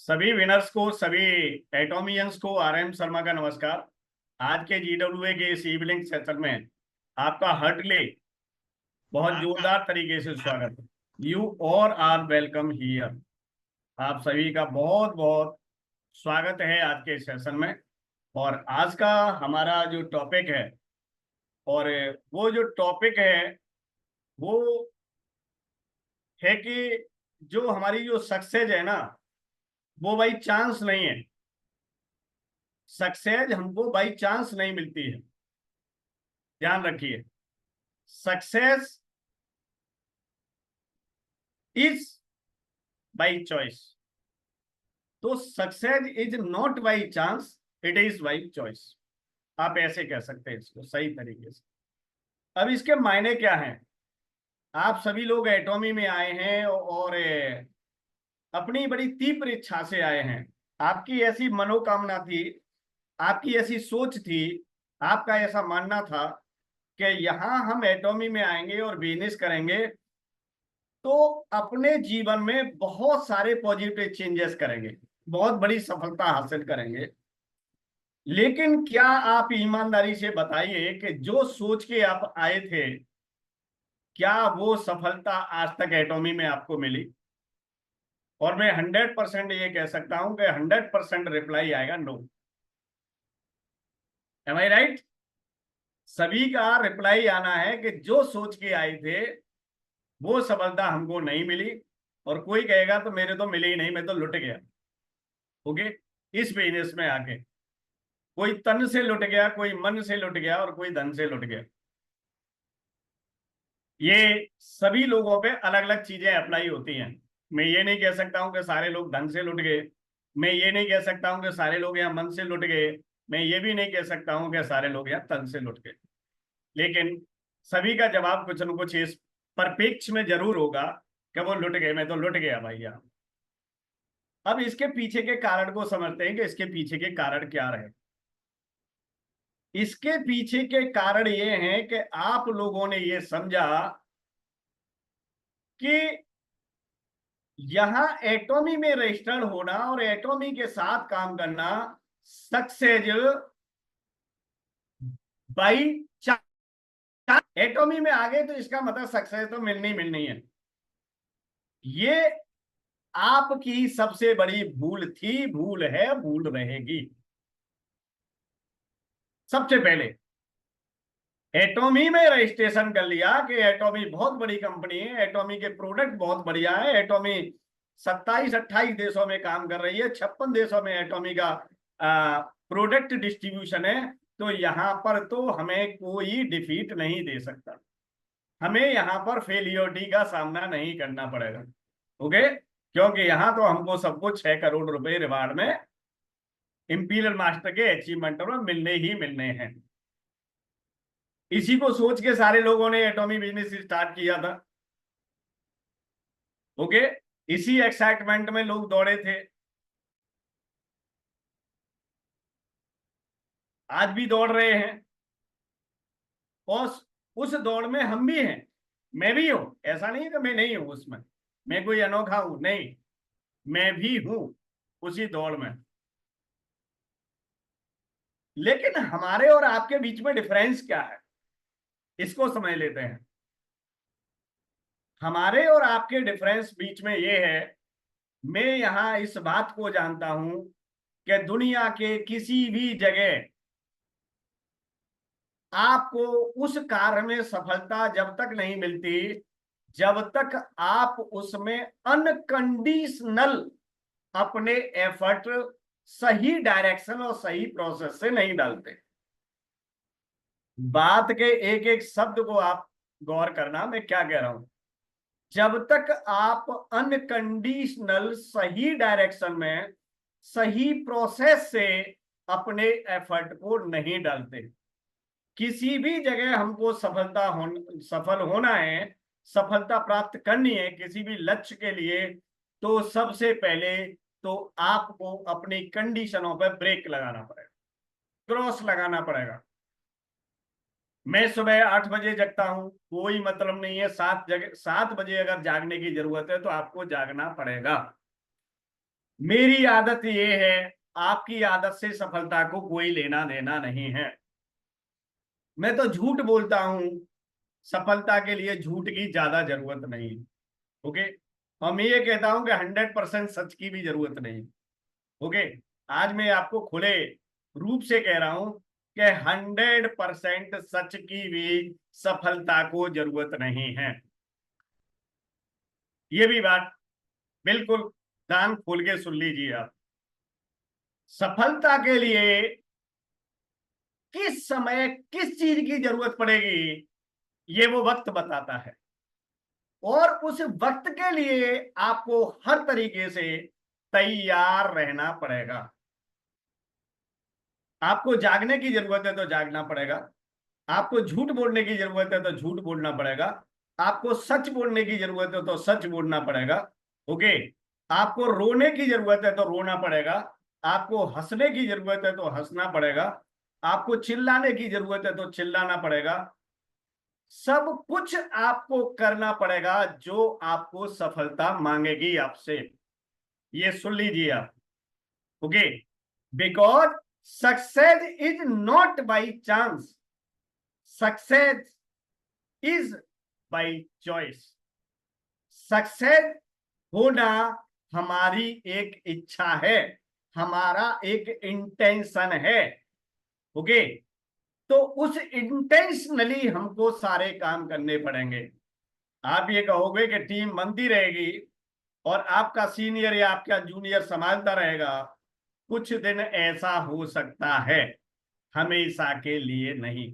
सभी विनर्स को, सभी एटोमियंस को आरएम शर्मा का नमस्कार। आज के जीडब्ल्यूए के इस इवनिंग सेशन में आपका हार्टली बहुत जोरदार तरीके से स्वागत है। You all are welcome here. आप सभी का बहुत बहुत स्वागत है आज के सेशन में। और आज का हमारा जो टॉपिक है, और वो जो टॉपिक है वो है कि जो हमारी जो सक्सेस है ना, वो बाई चांस नहीं है। सक्सेस हमको बाई चांस नहीं मिलती है, ध्यान रखिए। Success is by choice. तो success is not by chance, it is by choice. आप ऐसे कह सकते हैं इसको सही तरीके से। अब इसके मायने क्या हैं? आप सभी लोग एटॉमी में आए हैं और अपनी बड़ी तीव्र इच्छा से आए हैं। आपकी ऐसी मनोकामना थी, आपकी ऐसी सोच थी, आपका ऐसा मानना था कि यहाँ हम एटॉमी में आएंगे और बिजनेस करेंगे तो अपने जीवन में बहुत सारे पॉजिटिव चेंजेस करेंगे, बहुत बड़ी सफलता हासिल करेंगे। लेकिन क्या आप ईमानदारी से बताइए कि जो सोच के आप आए थे, क्या वो सफलता आज तक एटॉमी में आपको मिली? और मैं 100% ये कह सकता हूं कि 100% रिप्लाई आएगा नो। एम आई राइट? सभी का रिप्लाई आना है कि जो सोच के आए थे वो सफलता हमको नहीं मिली। और कोई कहेगा तो मेरे तो मिली ही नहीं, मैं तो लुट गया। ओके, इस बिजनेस में आके कोई तन से लुट गया, कोई मन से लुट गया और कोई धन से लुट गया। ये सभी लोगों पे अलग अलग चीजें अप्लाई होती हैं। मैं ये नहीं कह सकता हूं कि सारे लोग धन से लुट गए। मैं ये नहीं कह सकता हूं कि सारे लोग यहाँ मन से लुट गए। मैं ये भी नहीं कह सकता हूं कि सारे लोग यहाँ तन से लुट गए। लेकिन सभी का जवाब कुछ न कुछ इस परिप्रेक्ष्य में जरूर होगा कि वो लुट गए, मैं तो लुट गया भैया। अब इसके पीछे के कारण को समझते हैं कि इसके पीछे के कारण क्या रहे। इसके पीछे के कारण ये हैं कि आप लोगों ने ये समझा कि यहां एटॉमी में रजिस्टर्ड होना और एटॉमी के साथ काम करना सक्सेस बाई चांस। एटॉमी में आ गए तो इसका मतलब सक्सेस तो मिलनी मिलनी है। ये आपकी सबसे बड़ी भूल थी, भूल है, भूल रहेगी। सबसे पहले एटॉमी में रजिस्ट्रेशन कर लिया कि एटॉमी बहुत बड़ी कंपनी है, एटॉमी के प्रोडक्ट बहुत बढ़िया है, एटॉमी 27-28 देशों में काम कर रही है, 56 देशों में एटॉमी का प्रोडक्ट डिस्ट्रीब्यूशन है। तो यहां पर तो हमें कोई डिफीट नहीं दे सकता, हमें यहां पर फेलियोरिटी का सामना नहीं करना पड़ेगा। ओके, क्योंकि यहां तो हमको सब कुछ 6 करोड़ रुपए रिवार्ड में इंपीरियल मास्टर के अचीवमेंट में मिलने ही मिलने हैं। इसी को सोच के सारे लोगों ने एटॉमी बिजनेस स्टार्ट किया था। ओके, इसी एक्साइटमेंट में लोग दौड़े थे, आज भी दौड़ रहे हैं। और उस दौड़ में हम भी हैं, मैं भी हूं। ऐसा नहीं है कि मैं नहीं हूं उसमें, मैं कोई अनोखा हूं, नहीं, मैं भी हूं उसी दौड़ में। लेकिन हमारे और आपके बीच में डिफरेंस क्या है, इसको समझ लेते हैं। हमारे और आपके डिफरेंस बीच में ये है, मैं यहां इस बात को जानता हूं कि दुनिया के किसी भी जगह आपको उस कार्य में सफलता जब तक नहीं मिलती जब तक आप उसमें अनकंडीशनल अपने एफर्ट सही डायरेक्शन और सही प्रोसेस से नहीं डालते। बात के एक एक शब्द को आप गौर करना, मैं क्या कह रहा हूं। जब तक आप अनकंडीशनल सही डायरेक्शन में सही प्रोसेस से अपने एफर्ट को नहीं डालते, किसी भी जगह हमको सफल होना है, सफलता प्राप्त करनी है किसी भी लक्ष्य के लिए, तो सबसे पहले तो आपको अपनी कंडीशनों पर ब्रेक लगाना पड़ेगा, क्रॉस लगाना पड़ेगा। मैं सुबह 8 बजे जगता हूं, कोई मतलब नहीं है। 7 बजे अगर जागने की जरूरत है तो आपको जागना पड़ेगा। मेरी आदत ये है, आपकी आदत से सफलता को कोई लेना देना नहीं है। मैं तो झूठ बोलता हूं, सफलता के लिए झूठ की ज्यादा जरूरत नहीं। ओके। और मैं ये कहता हूं कि 100% सच की भी जरूरत नहीं। ओके। आज मैं आपको खुले रूप से कह रहा हूं कि 100% सच की भी सफलता को जरूरत नहीं है। ये भी बात बिल्कुल कान खोल के सुन लीजिए आप। सफलता के लिए किस समय किस चीज की जरूरत पड़ेगी, ये वो वक्त बताता है। और उस वक्त के लिए आपको हर तरीके से तैयार रहना पड़ेगा। आपको जागने की जरूरत है तो जागना पड़ेगा। आपको झूठ बोलने की जरूरत है तो झूठ बोलना पड़ेगा। आपको सच बोलने की जरूरत है तो सच बोलना पड़ेगा। ओके। आपको रोने की जरूरत है तो रोना पड़ेगा। आपको हंसने की जरूरत है तो हंसना पड़ेगा। आपको चिल्लाने की जरूरत है तो चिल्लाना पड़ेगा। सब कुछ आपको करना पड़ेगा जो आपको सफलता मांगेगी आपसे। ये सुन लीजिए आप। Okay. Because success is not by chance, success is by choice. Success होना हमारी एक इच्छा है, हमारा एक इंटेंशन है। ओके। तो उस इंटेंशनली हमको सारे काम करने पड़ेंगे। आप ये कहोगे कि टीम बनती रहेगी और आपका सीनियर या आपका जूनियर संभालता रहेगा। कुछ दिन ऐसा हो सकता है, हमेशा के लिए नहीं।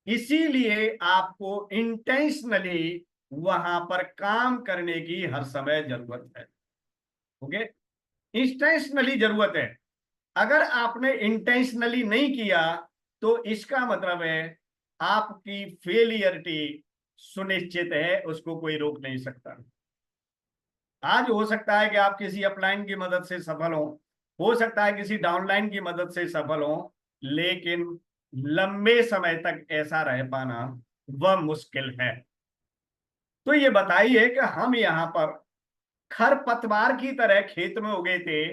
इसीलिए आपको इंटेंशनली वहां पर काम करने की हर समय जरूरत है। ओके। इंटेंशनली जरूरत है। अगर आपने इंटेंशनली नहीं किया तो इसका मतलब है आपकी फेलियरिटी सुनिश्चित है, उसको कोई रोक नहीं सकता। आज हो सकता है कि आप किसी अपलाइन की मदद से सफल हो सकता है किसी डाउनलाइन की मदद से सफल हो, लेकिन लंबे समय तक ऐसा रह पाना वह मुश्किल है। तो ये बताइए कि हम यहाँ पर खरपतवार की तरह खेत में उगे थे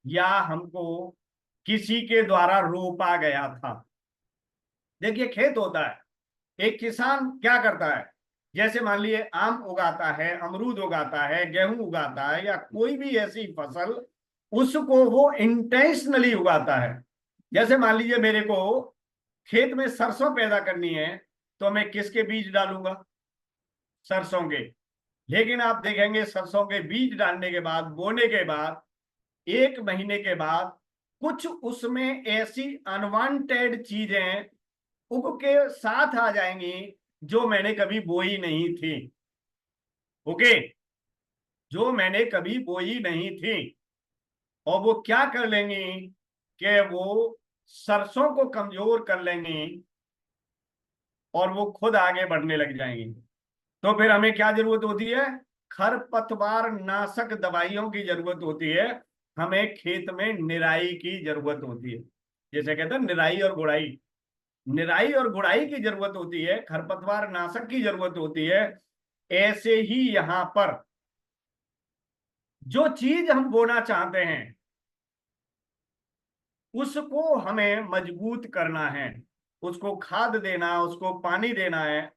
या हमको किसी के द्वारा रोपा गया था। देखिए, खेत होता है, एक किसान क्या करता है, जैसे मान लीजिए आम उगाता है, अमरूद उगाता है, गेहूं उगाता है या कोई भी ऐसी फसल, उसको वो इंटेंशनली उगाता है। जैसे मान लीजिए मेरे को खेत में सरसों पैदा करनी है, तो मैं किसके बीज डालूंगा? सरसों के। लेकिन आप देखेंगे सरसों के बीज डालने के बाद, बोने के बाद 1 महीने के बाद कुछ उसमें ऐसी अनवांटेड चीजें उग के साथ आ जाएंगी जो मैंने कभी बोई नहीं थी। ओके। जो मैंने कभी बोई नहीं थी। और वो क्या कर लेंगी कि वो सरसों को कमजोर कर लेंगी और वो खुद आगे बढ़ने लग जाएंगी। तो फिर हमें क्या जरूरत होती है? खरपतवार नाशक दवाइयों की जरूरत होती है। हमें खेत में निराई की जरूरत होती है। जैसे कहते हैं निराई और गुड़ाई, निराई और गुड़ाई की जरूरत होती है, खरपतवार नाशक की जरूरत होती है। ऐसे ही यहां पर जो चीज हम बोना चाहते हैं उसको हमें मजबूत करना है, उसको खाद देना, उसको पानी देना है,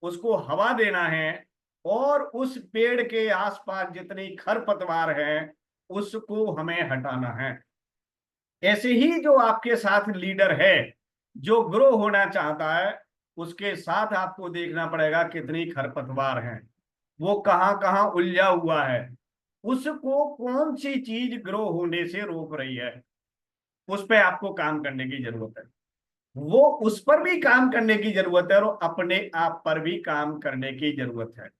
उसको हवा देना है। और उस पेड़ के आसपास जितनी खरपतवार है उसको हमें हटाना है। ऐसे ही जो आपके साथ लीडर है जो ग्रो होना चाहता है, उसके साथ आपको देखना पड़ेगा कितनी खरपतवार है, वो कहां कहां उलझा हुआ है, उसको कौन सी चीज ग्रो होने से रोक रही है, उस पर आपको काम करने की जरूरत है। वो उस पर भी काम करने की जरूरत है और अपने आप पर भी काम करने की जरूरत है।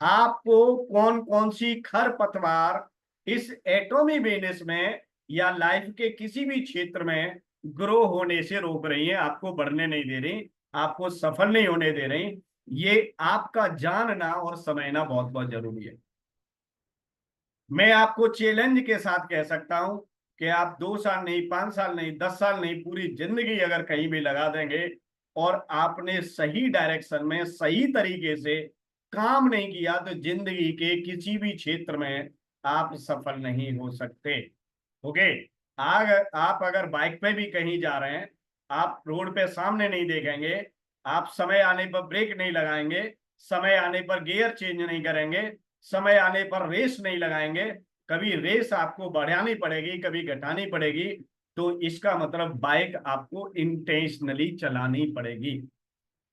आपको कौन कौन सी खरपतवार इस एटॉमी बिजनेस में या लाइफ के किसी भी क्षेत्र में ग्रो होने से रोक रही है, आपको बढ़ने नहीं दे रही, आपको सफल नहीं होने दे रही, ये आपका जानना और समझना बहुत बहुत जरूरी है। मैं आपको चैलेंज के साथ कह सकता हूं कि आप 2 साल नहीं, 5 साल नहीं, 10 साल नहीं, पूरी जिंदगी अगर कहीं भी लगा देंगे और आपने सही डायरेक्शन में सही तरीके से काम नहीं किया तो जिंदगी के किसी भी क्षेत्र में आप सफल नहीं हो सकते। ओके। आग आप अगर बाइक पे भी कहीं जा रहे हैं, आप रोड पे सामने नहीं देखेंगे, आप समय आने पर ब्रेक नहीं लगाएंगे, समय आने पर गियर चेंज नहीं करेंगे, समय आने पर रेस नहीं लगाएंगे, कभी रेस आपको बढ़ानी पड़ेगी, कभी घटानी पड़ेगी, तो इसका मतलब बाइक आपको इंटेंशनली चलानी पड़ेगी।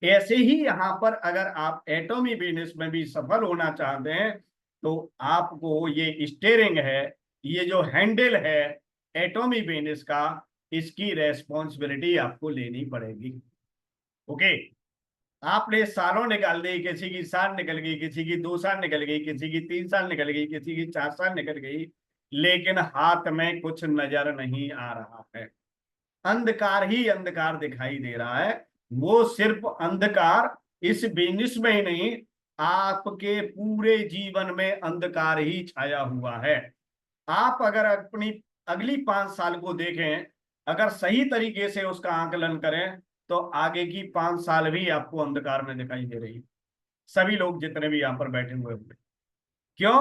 ऐसे ही यहां पर अगर आप एटॉमी बिजनेस में भी सफल होना चाहते हैं, तो आपको ये स्टीयरिंग है, ये जो हैंडल है एटॉमी बिजनेस का, इसकी रेस्पॉन्सिबिलिटी आपको लेनी पड़ेगी। ओके। आपने सालों निकाल दी, किसी की साल निकल गई, किसी की 2 साल निकल गई, किसी की 3 साल निकल गई, किसी की 4 साल निकल गई, लेकिन हाथ में कुछ नजर नहीं आ रहा है। अंधकार ही अंधकार दिखाई दे रहा है। वो सिर्फ अंधकार इस बिजनेस में ही नहीं, आपके पूरे जीवन में अंधकार ही छाया हुआ है। आप अगर अपनी अगली 5 साल को देखें, अगर सही तरीके से उसका आकलन करें, तो आगे की 5 साल भी आपको अंधकार में दिखाई दे रही है। सभी लोग जितने भी यहाँ पर बैठे हुए होंगे, क्यों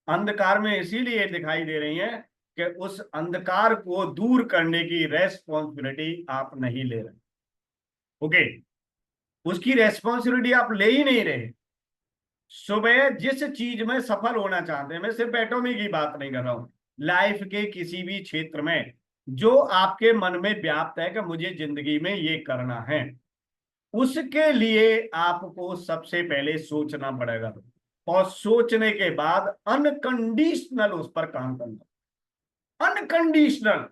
अंधकार में इसीलिए दिखाई दे रही है कि उस अंधकार को दूर करने की रेस्पॉन्सिबिलिटी आप नहीं ले रहे। ओके। उसकी रेस्पॉन्सिबिलिटी आप ले ही नहीं रहे। सुबह जिस चीज में सफल होना चाहते हैं, मैं सिर्फ एटॉमी की बात नहीं कर रहा हूं, लाइफ के किसी भी क्षेत्र में जो आपके मन में व्याप्त है कि मुझे जिंदगी में ये करना है, उसके लिए आपको सबसे पहले सोचना पड़ेगा, और सोचने के बाद अनकंडीशनल उस पर काम करना। अनकंडीशनल।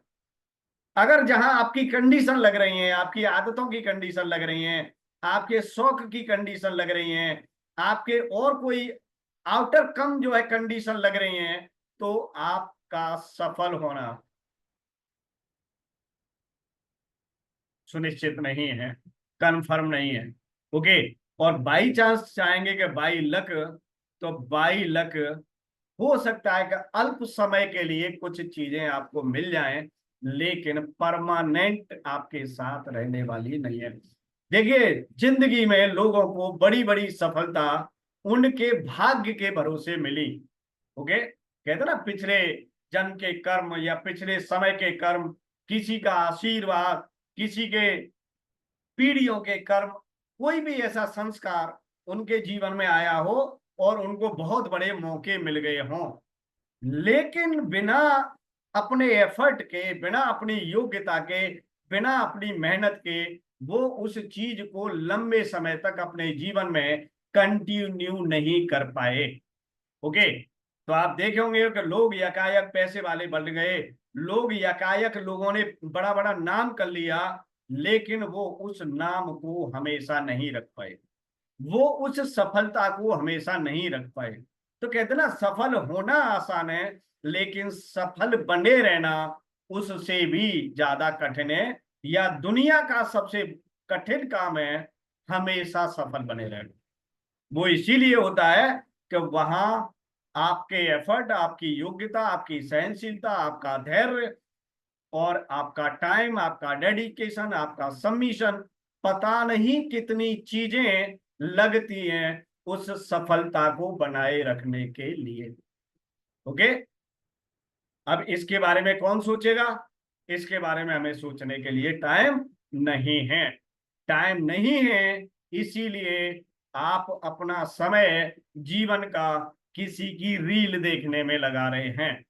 अगर जहां आपकी कंडीशन लग रही है, आपकी आदतों की कंडीशन लग रही है, आपके शौक की कंडीशन लग रही है, आपके और कोई आउटर कम जो है कंडीशन लग रही है, तो आपका सफल होना सुनिश्चित नहीं है, कंफर्म नहीं है। ओके। और बाई चांस चाहेंगे कि बाई लक, तो बाई लक हो सकता है कि अल्प समय के लिए कुछ चीजें आपको मिल जाएं, लेकिन परमानेंट आपके साथ रहने वाली नहीं है। देखिए, जिंदगी में लोगों को बड़ी बड़ी सफलता उनके भाग्य के भरोसे मिली। ओके। कहते ना, पिछले जन्म के कर्म या पिछले समय के कर्म, किसी का आशीर्वाद, किसी के पीढ़ियों के कर्म, कोई भी ऐसा संस्कार उनके जीवन में आया हो और उनको बहुत बड़े मौके मिल गए हों, लेकिन बिना अपने एफर्ट के, बिना अपनी योग्यता के, बिना अपनी मेहनत के, वो उस चीज को लंबे समय तक अपने जीवन में कंटिन्यू नहीं कर पाए। ओके। तो आप देखे होंगे कि लोग यकायक पैसे वाले बन गए, लोग यकायक लोगों ने बड़ा बड़ा नाम कर लिया, लेकिन वो उस नाम को हमेशा नहीं रख पाए, वो उस सफलता को हमेशा नहीं रख पाए। तो कहते ना, सफल होना आसान है, लेकिन सफल बने रहना उससे भी ज्यादा कठिन है, या दुनिया का सबसे कठिन काम है हमेशा सफल बने रहना। वो इसीलिए होता है कि वहां आपके एफर्ट, आपकी योग्यता, आपकी सहनशीलता, आपका धैर्य और आपका टाइम, आपका डेडिकेशन, आपका सबमिशन, पता नहीं कितनी चीजें लगती हैं उस सफलता को बनाए रखने के लिए। ओके। अब इसके बारे में कौन सोचेगा? इसके बारे में हमें सोचने के लिए टाइम नहीं है। टाइम नहीं है, इसीलिए आप अपना समय जीवन का किसी की रील देखने में लगा रहे हैं।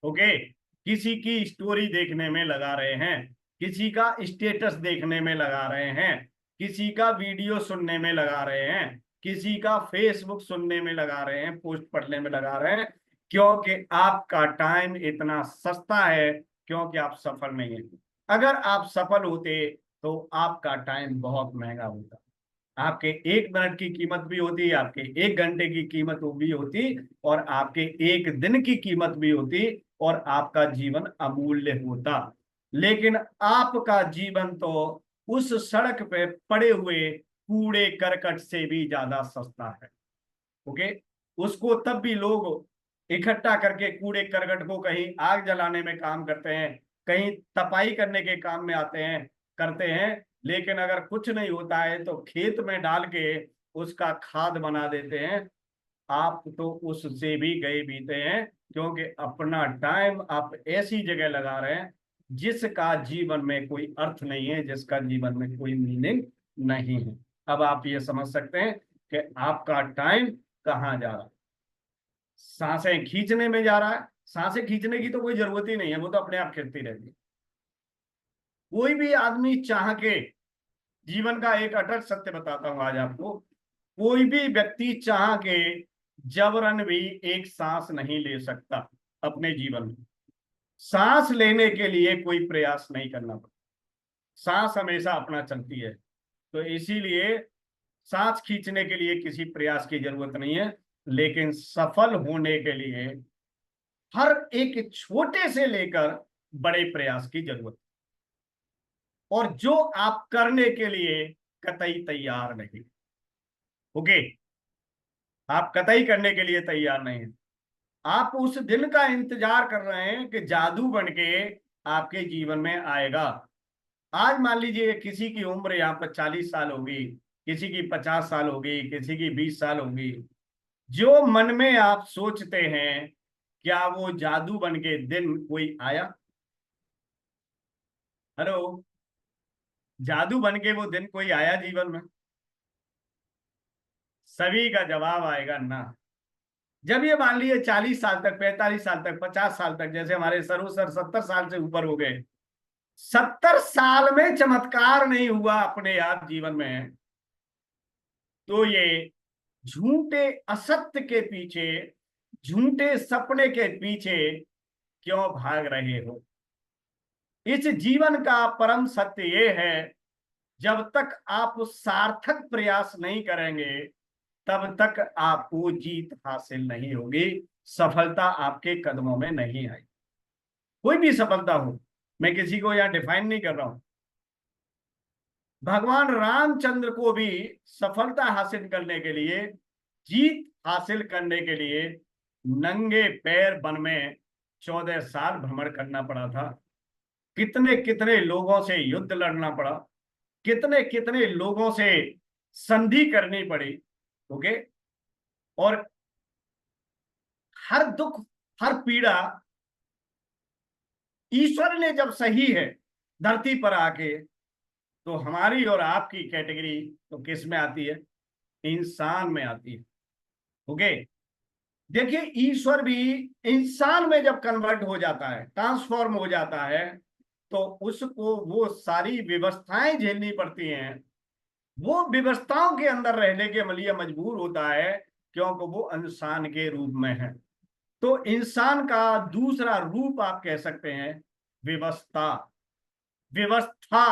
ओके। किसी की स्टोरी देखने में लगा रहे हैं, किसी का स्टेटस देखने में लगा रहे हैं, किसी का वीडियो सुनने में लगा रहे हैं, किसी का फेसबुक सुनने में लगा रहे हैं, पोस्ट पढ़ने में लगा रहे हैं, क्योंकि आपका टाइम इतना सस्ता है, क्योंकि आप सफल नहीं है। अगर आप सफल होते तो आपका टाइम बहुत महंगा होता। आपके 1 मिनट की कीमत भी होती, आपके 1 घंटे की कीमत भी होती, और आपके 1 दिन की कीमत भी होती, और आपका जीवन अमूल्य होता। लेकिन आपका जीवन तो उस सड़क पे पड़े हुए कूड़े करकट से भी ज्यादा सस्ता है। ओके। उसको तब भी लोग इकट्ठा करके कूड़े करकट को कहीं आग जलाने में काम करते हैं, कहीं तपाई करने के काम में आते हैं, करते हैं, लेकिन अगर कुछ नहीं होता है तो खेत में डाल के उसका खाद बना देते हैं। आप तो उससे भी गए बीते हैं, क्योंकि अपना टाइम आप ऐसी जगह लगा रहे हैं जिसका जीवन में कोई अर्थ नहीं है, जिसका जीवन में कोई मीनिंग नहीं है। अब आप ये समझ सकते हैं कि आपका टाइम कहाँ जा रहा है। सांसें खींचने में जा रहा है। सांसें खींचने की तो कोई जरूरत ही नहीं है, वो तो अपने आप खींचती रहती है। कोई भी आदमी चाह के, जीवन का एक अटल सत्य बताता हूं आज आपको, कोई भी व्यक्ति चाह के जबरन भी एक सांस नहीं ले सकता अपने जीवन में। सांस लेने के लिए कोई प्रयास नहीं करना पड़ता, सांस हमेशा अपना चलती है। तो इसीलिए सांस खींचने के लिए किसी प्रयास की जरूरत नहीं है, लेकिन सफल होने के लिए हर एक छोटे से लेकर बड़े प्रयास की जरूरत, और जो आप करने के लिए कतई तैयार नहीं। ओके, आप कतई करने के लिए तैयार नहीं है। आप उस दिन का इंतजार कर रहे हैं कि जादू बन के आपके जीवन में आएगा। आज मान लीजिए किसी की उम्र यहाँ पर 40 साल होगी, किसी की 50 साल होगी, किसी की 20 साल होगी। जो मन में आप सोचते हैं, क्या वो जादू बन के दिन कोई आया? हेलो, जादू बन के वो दिन कोई आया जीवन में? सभी का जवाब आएगा ना। जब ये मान लिए 40 साल तक, 45 साल तक, 50 साल तक, जैसे हमारे सरू सर 70 साल से ऊपर हो गए, 70 साल में चमत्कार नहीं हुआ अपने आप जीवन में, तो ये झूठे असत्य के पीछे, झूठे सपने के पीछे क्यों भाग रहे हो? इस जीवन का परम सत्य ये है, जब तक आप सार्थक प्रयास नहीं करेंगे तब तक आपको जीत हासिल नहीं होगी, सफलता आपके कदमों में नहीं आएगी। कोई भी सफलता हो, मैं किसी को यहां डिफाइन नहीं कर रहा हूं। भगवान रामचंद्र को भी सफलता हासिल करने के लिए, जीत हासिल करने के लिए नंगे पैर वन में 14 साल भ्रमण करना पड़ा था। कितने कितने लोगों से युद्ध लड़ना पड़ा, कितने कितने लोगों से संधि करनी पड़ी। ओके, और हर दुख, हर पीड़ा ईश्वर ने जब सही है धरती पर आके, तो हमारी और आपकी कैटेगरी तो किस में आती है? इंसान में आती है। ओके, देखिए ईश्वर भी इंसान में जब कन्वर्ट हो जाता है, ट्रांसफॉर्म हो जाता है, तो उसको वो सारी व्यवस्थाएं झेलनी पड़ती हैं। वो व्यवस्थाओं के अंदर रहने के लिए मजबूर होता है, क्योंकि वो इंसान के रूप में है। तो इंसान का दूसरा रूप आप कह सकते हैं व्यवस्था। व्यवस्था,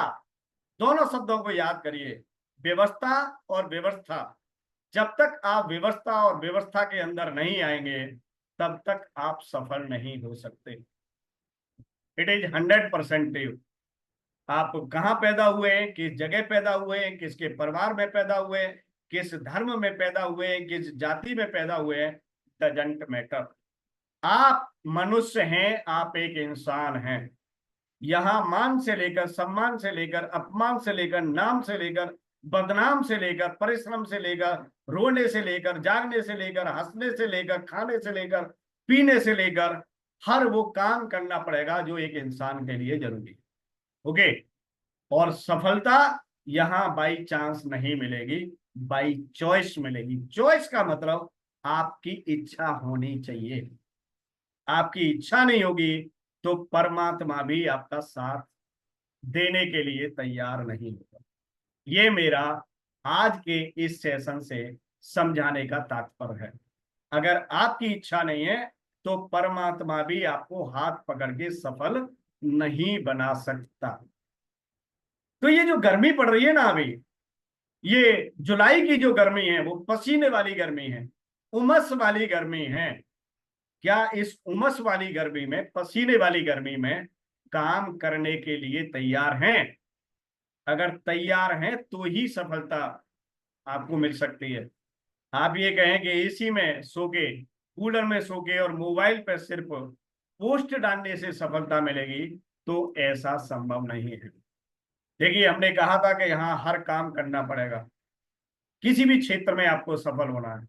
दोनों शब्दों को याद करिए, व्यवस्था और व्यवस्था। जब तक आप व्यवस्था और व्यवस्था के अंदर नहीं आएंगे, तब तक आप सफल नहीं हो सकते। It is 100% true. आप कहाँ पैदा हुए हैं, किस जगह पैदा हुए हैं, किसके परिवार में पैदा हुए हैं, किस धर्म में पैदा हुए हैं, किस जाति में पैदा हुए हैं, डजंट मैटर। आप मनुष्य हैं, आप एक इंसान हैं। यहाँ मान से लेकर, सम्मान से लेकर, अपमान से लेकर, नाम से लेकर, बदनाम से लेकर, परिश्रम से लेकर, रोने से लेकर, जागने से लेकर, हंसने से लेकर, खाने से लेकर, पीने से लेकर, हर वो काम करना पड़ेगा जो एक इंसान के लिए जरूरी है। ओके, और सफलता यहाँ बाई चांस नहीं मिलेगी, बाई चॉइस मिलेगी। चॉइस का मतलब आपकी इच्छा होनी चाहिए। आपकी इच्छा नहीं होगी तो परमात्मा भी आपका साथ देने के लिए तैयार नहीं होगा। ये मेरा आज के इस सेशन से समझाने का तात्पर्य है। अगर आपकी इच्छा नहीं है तो परमात्मा भी आपको हाथ पकड़ के सफल नहीं बना सकता। तो ये जो गर्मी पड़ रही है ना अभी, ये जुलाई की जो गर्मी है वो पसीने वाली गर्मी है, उमस वाली गर्मी है। क्या इस उमस वाली गर्मी में, पसीने वाली गर्मी में काम करने के लिए तैयार हैं? अगर तैयार हैं तो ही सफलता आपको मिल सकती है। आप ये कहें कि एसी में सो के, कूलर में सो के और मोबाइल पर सिर्फ पोस्ट डालने से सफलता मिलेगी, तो ऐसा संभव नहीं है। देखिए, हमने कहा था कि यहाँ हर काम करना पड़ेगा। किसी भी क्षेत्र में आपको सफल होना है,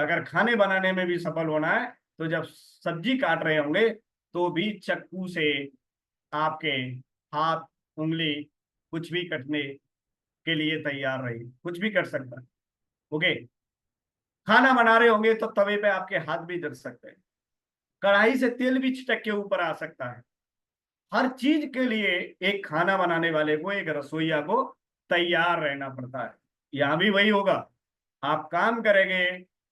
अगर खाने बनाने में भी सफल होना है तो जब सब्जी काट रहे होंगे तो भी चक्कू से आपके हाथ, उंगली कुछ भी कटने के लिए तैयार रही, कुछ भी कर सकता है। ओके। खाना बना रहे होंगे तो तवे पे आपके हाथ भी जल सकते हैं, कढ़ाई से तेल भी छिटक के ऊपर आ सकता है। हर चीज के लिए एक खाना बनाने वाले को, एक रसोईया को तैयार रहना पड़ता है। यहां भी वही होगा, आप काम करेंगे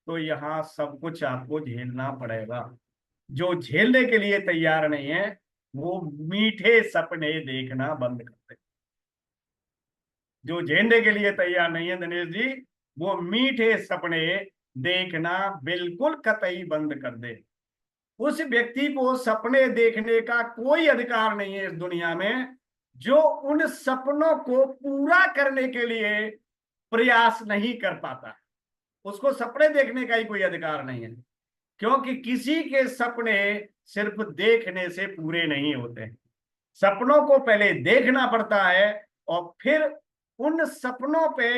तो यहाँ सब कुछ आपको झेलना पड़ेगा। जो झेलने के लिए तैयार नहीं है वो मीठे सपने देखना बंद कर दे। जो झेलने के लिए तैयार नहीं है दिनेश जी, वो मीठे सपने देखना बिल्कुल कतई बंद कर दे। उस व्यक्ति को सपने देखने का कोई अधिकार नहीं है इस दुनिया में जो उन सपनों को पूरा करने के लिए प्रयास नहीं कर पाता। उसको सपने देखने का ही कोई अधिकार नहीं है, क्योंकि किसी के सपने सिर्फ देखने से पूरे नहीं होते। सपनों को पहले देखना पड़ता है और फिर उन सपनों पे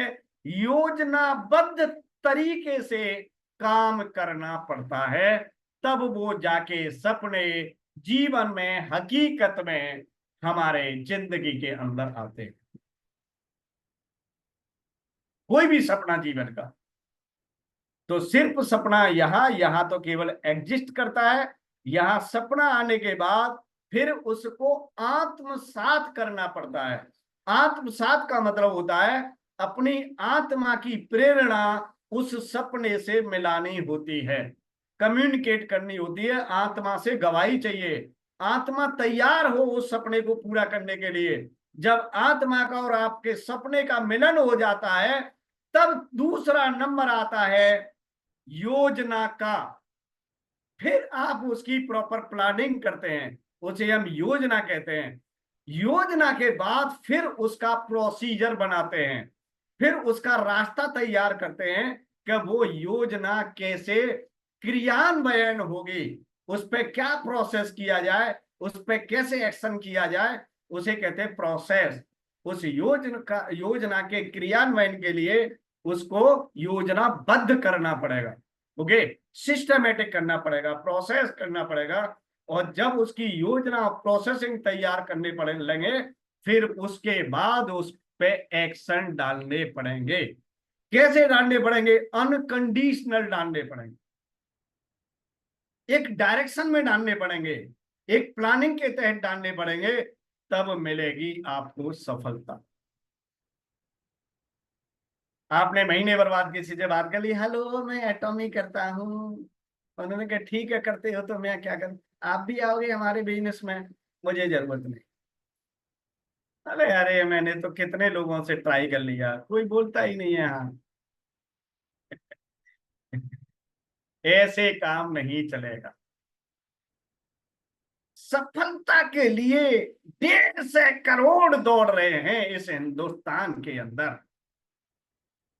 योजनाबद्ध तरीके से काम करना पड़ता है, तब वो जाके सपने जीवन में, हकीकत में हमारे जिंदगी के अंदर आते हैं। कोई भी सपना जीवन का, तो सिर्फ सपना यहां तो केवल एग्जिस्ट करता है। यहां सपना आने के बाद फिर उसको आत्मसात करना पड़ता है। आत्मसात का मतलब होता है अपनी आत्मा की प्रेरणा उस सपने से मिलानी होती है, कम्युनिकेट करनी होती है, आत्मा से गवाही चाहिए। आत्मा तैयार हो उस सपने को पूरा करने के लिए। जब आत्मा का और आपके सपने का मिलन हो जाता है, तब दूसरा नंबर आता है योजना का। फिर आप उसकी प्रॉपर प्लानिंग करते हैं, उसे हम योजना कहते हैं। योजना के बाद फिर उसका प्रोसीजर बनाते हैं, फिर उसका रास्ता तैयार करते हैं कि वो योजना कैसे क्रियान्वयन होगी, उस पर क्या प्रोसेस किया जाए, उस पर कैसे एक्शन किया जाए, उसे कहते हैं प्रोसेस। उस योजना के क्रियान्वयन के लिए उसको योजनाबद्ध करना पड़ेगा। ओके, सिस्टमेटिक करना पड़ेगा, प्रोसेस करना पड़ेगा। और जब उसकी योजना प्रोसेसिंग तैयार करने पड़े लेंगे, फिर उसके बाद उस पे एक्शन डालने पड़ेंगे। कैसे डालने पड़ेंगे? अनकंडीशनल डालने पड़ेंगे, एक डायरेक्शन में डालने पड़ेंगे, एक प्लानिंग के तहत डालने पड़ेंगे, तब मिलेगी आपको सफलता। आपने महीने बर्बाद किसी से बात कर ली, हेलो मैं एटॉमी करता हूँ, उन्होंने कहा ठीक है करते हो तो मैं क्या करूं, आप भी आओगे हमारे बिजनेस में? मुझे जरूरत नहीं। अरे अरे मैंने तो कितने लोगों से ट्राई कर लिया, कोई बोलता ही नहीं है हाँ। ऐसे काम नहीं चलेगा। सफलता के लिए 1.5 करोड़ दौड़ रहे हैं इस हिंदुस्तान के अंदर।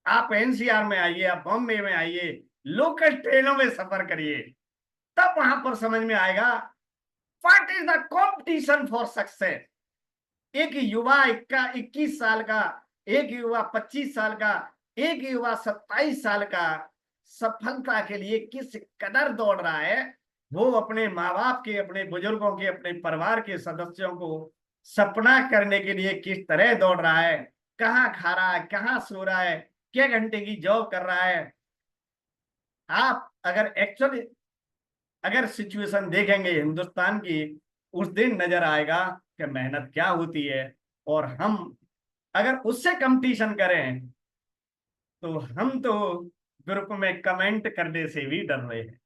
आप एनसीआर में आइए, आप बॉम्बे में आइए, लोकल ट्रेनों में सफर करिए, तब वहां पर समझ में आएगा what is the competition for success. एक युवा 21 साल का, एक युवा 25 साल का, एक युवा 27 साल का सफलता के लिए किस कदर दौड़ रहा है। वो अपने माँ बाप के, अपने बुजुर्गों के, अपने परिवार के सदस्यों को सपना करने के लिए किस तरह दौड़ रहा है, कहाँ खा रहा है, कहाँ सो रहा है, क्या घंटे की जॉब कर रहा है। आप अगर एक्चुअली अगर सिचुएशन देखेंगे हिंदुस्तान की, उस दिन नजर आएगा कि मेहनत क्या होती है। और हम अगर उससे कंपटीशन करें तो हम तो ग्रुप में कमेंट करने से भी डर रहे हैं।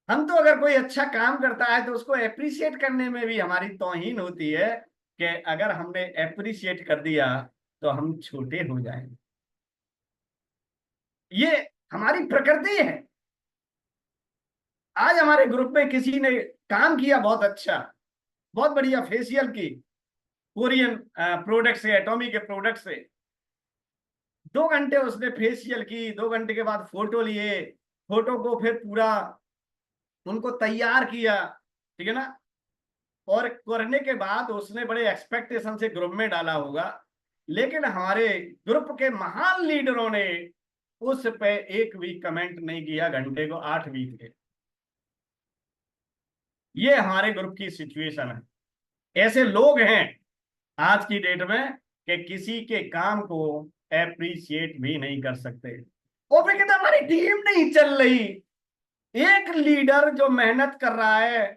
हम तो अगर कोई अच्छा काम करता है तो उसको अप्रिशिएट करने में भी हमारी तौहीन होती है कि अगर हमने अप्रिशिएट कर दिया तो हम छोटे हो जाएंगे। ये हमारी प्रकृति है। आज हमारे ग्रुप में किसी ने काम किया बहुत अच्छा, बहुत बढ़िया, फेशियल की, कोरियन प्रोडक्ट से, एटॉमी के प्रोडक्ट से 2 घंटे उसने फेशियल की, 2 घंटे के बाद फोटो लिए, फोटो को फिर पूरा उनको तैयार किया, ठीक है ना। और करने के बाद उसने बड़े एक्सपेक्टेशन से ग्रुप में डाला होगा, लेकिन हमारे ग्रुप के महान लीडरों ने उस पे एक भी कमेंट नहीं किया, घंटे को 8 बीत गए। ये हमारे ग्रुप की सिचुएशन है। ऐसे लोग हैं आज की डेट में कि किसी के काम को एप्रिशिएट भी नहीं कर सकते। वो भी कहते हमारी टीम नहीं चल रही। एक लीडर जो मेहनत कर रहा है,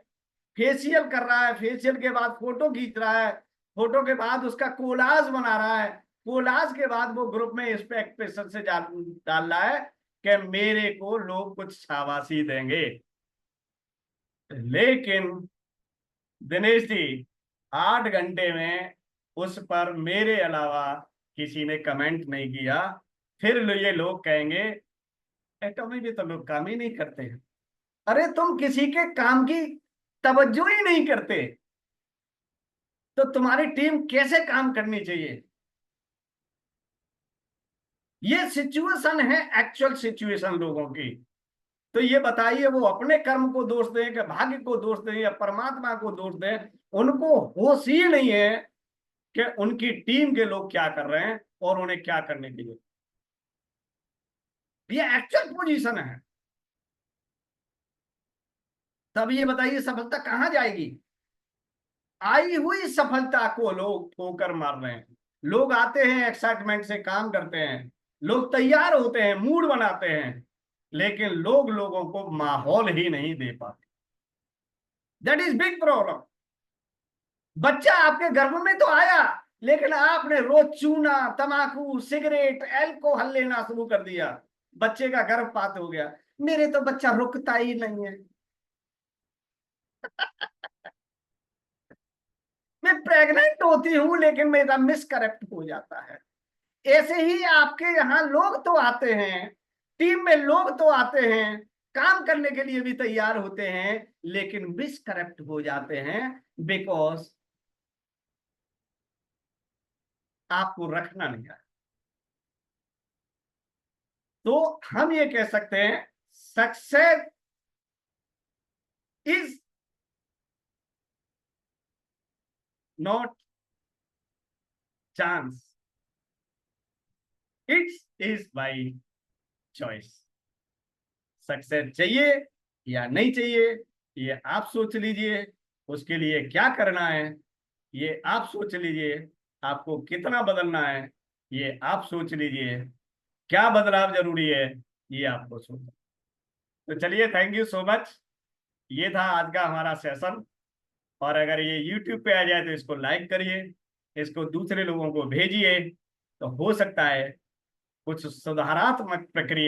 फेशियल कर रहा है, फेशियल के बाद फोटो खींच रहा है, फोटो के बाद उसका कोलाज बना रहा है, कोलाज के बाद वो ग्रुप में इस पे एक्सप्रेशन से डाल रहा है कि मेरे को लोग कुछ शाबाशी देंगे। लेकिन दिनेश जी, 8 घंटे में उस पर मेरे अलावा किसी ने कमेंट नहीं किया। फिर ये लोग कहेंगे एटॉमी भी तो लोग काम ही नहीं करते हैं। अरे तुम किसी के काम की तवज्जो ही नहीं करते तो तुम्हारी टीम कैसे काम करनी चाहिए? ये सिचुएशन है, एक्चुअल सिचुएशन लोगों की। तो ये बताइए वो अपने कर्म को दोष दें कि भाग्य को दोष दें या परमात्मा को दोष दें? उनको होश ही नहीं है कि उनकी टीम के लोग क्या कर रहे हैं और उन्हें क्या करने की जरूरत। ये एक्चुअल पोजीशन है। तब ये बताइए सफलता कहां जाएगी? आई हुई सफलता को लोग ठोकर मार रहे हैं। लोग आते हैं, एक्साइटमेंट से काम करते हैं, लोग तैयार होते हैं, मूड बनाते हैं, लेकिन लोग लोगों को माहौल ही नहीं दे पाते। That is big problem. बच्चा आपके गर्भ में तो आया, लेकिन आपने रोज चूना, तमाकू, सिगरेट, एल्कोहल लेना शुरू कर दिया। बच्चे का गर्भपात हो गया। मेरे तो बच्चा रुकता ही नहीं है। मैं प्रेग्नेंट होती हूं लेकिन मेरा मिसकरेक्ट हो जाता है। ऐसे ही आपके यहाँ लोग तो आते हैं, टीम में लोग तो आते हैं, काम करने के लिए भी तैयार होते हैं, लेकिन मिसकरेक्ट हो जाते हैं बिकॉज आपको रखना नहीं आया। तो हम ये कह सकते हैं success is not chance, it's is by choice. Success चाहिए या नहीं चाहिए ये आप सोच लीजिए। उसके लिए क्या करना है ये आप सोच लीजिए। आपको कितना बदलना है ये आप सोच लीजिए। क्या बदलाव जरूरी है ये आपको सोचना। तो चलिए, थैंक यू सो मच। ये था आज का हमारा सेशन। और अगर ये YouTube पे आ जाए तो इसको लाइक करिए, इसको दूसरे लोगों को भेजिए। तो हो सकता है कुछ सुधारात्मक प्रक्रिया